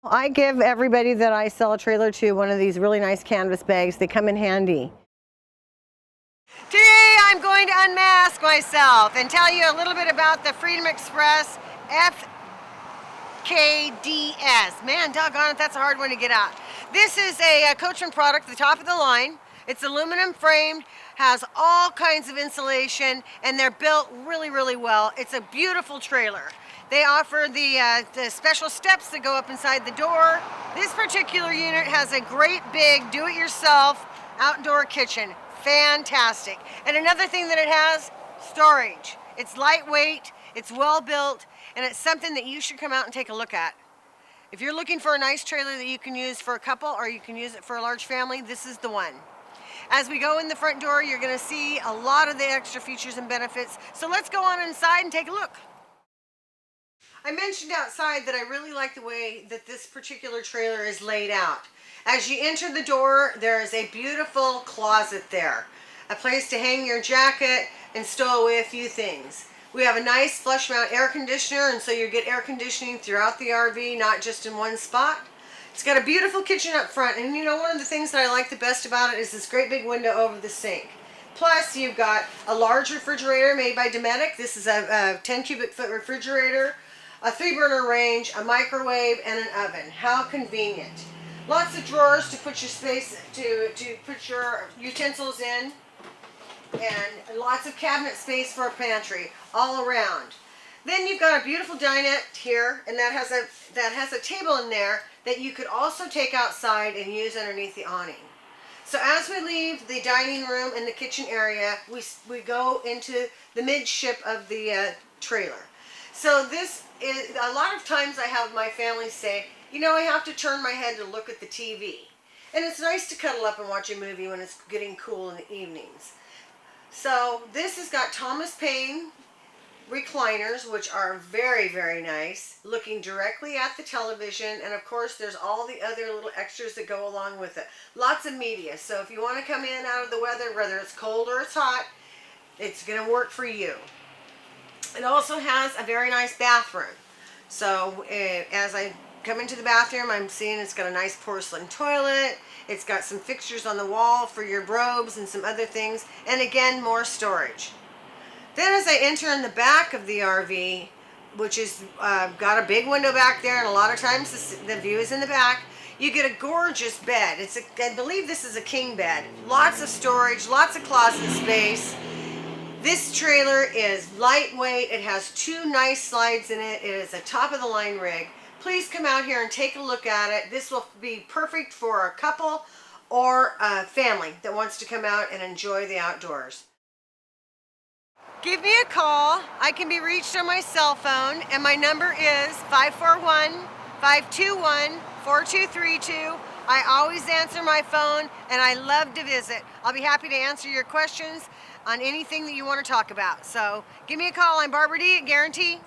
I give everybody that I sell a trailer to one of these really nice canvas bags. They come in handy. Today I'm going to unmask myself and tell you a little bit about the Freedom Express FKDS. Man, doggone it, that's a hard one to get out. This is a Coachmen product, the top of the line. It's aluminum framed, has all kinds of insulation, and they're built really, really well. It's a beautiful trailer. They offer the special steps that go up inside the door. This particular unit has a great big do-it-yourself outdoor kitchen. Fantastic. And another thing that it has, storage. It's lightweight, it's well built, and it's something that you should come out and take a look at. If you're looking for a nice trailer that you can use for a couple or you can use it for a large family, this is the one. As we go in the front door, you're going to see a lot of the extra features and benefits. So let's go on inside and take a look. I mentioned outside that I really like the way that this particular trailer is laid out. As you enter the door, there is a beautiful closet there. A place to hang your jacket and stow away a few things. We have a nice flush mount air conditioner, and so you get air conditioning throughout the RV, not just in one spot. It's got a beautiful kitchen up front, and you know, one of the things that I like the best about it is this great big window over the sink. Plus, you've got a large refrigerator made by Dinette. This is a 10 cubic foot refrigerator, a 3-burner range, a microwave, and an oven. How convenient. Lots of drawers to put your space, to put your utensils in, and lots of cabinet space for a pantry all around. Then you've got a beautiful dinette here, and that has a table in there that you could also take outside and use underneath the awning. So as we leave the dining room and the kitchen area, we go into the midship of the trailer. So this is, a lot of times I have my family say, you know, I have to turn my head to look at the TV. And it's nice to cuddle up and watch a movie when it's getting cool in the evenings. So this has got Thomas Paine recliners, which are very, very nice, looking directly at the television, and of course there's all the other little extras that go along with it. Lots of media, so if you want to come in out of the weather, whether it's cold or it's hot, it's going to work for you. It also has a very nice bathroom. So as I come into the bathroom, I'm seeing it's got a nice porcelain toilet. It's got some fixtures on the wall for your robes and some other things, and again, more storage. Then as I enter in the back of the RV, which is got a big window back there, and a lot of times the view is in the back, you get a gorgeous bed. I believe this is a king bed. Lots of storage, lots of closet space. This trailer is lightweight. It has 2 nice slides in it. It is a top-of-the-line rig. Please come out here and take a look at it. This will be perfect for a couple or a family that wants to come out and enjoy the outdoors. Give me a call. I can be reached on my cell phone, and my number is 541-521-4232. I always answer my phone, and I love to visit. I'll be happy to answer your questions on anything that you want to talk about. So give me a call. I'm Barbara D at Guaranty.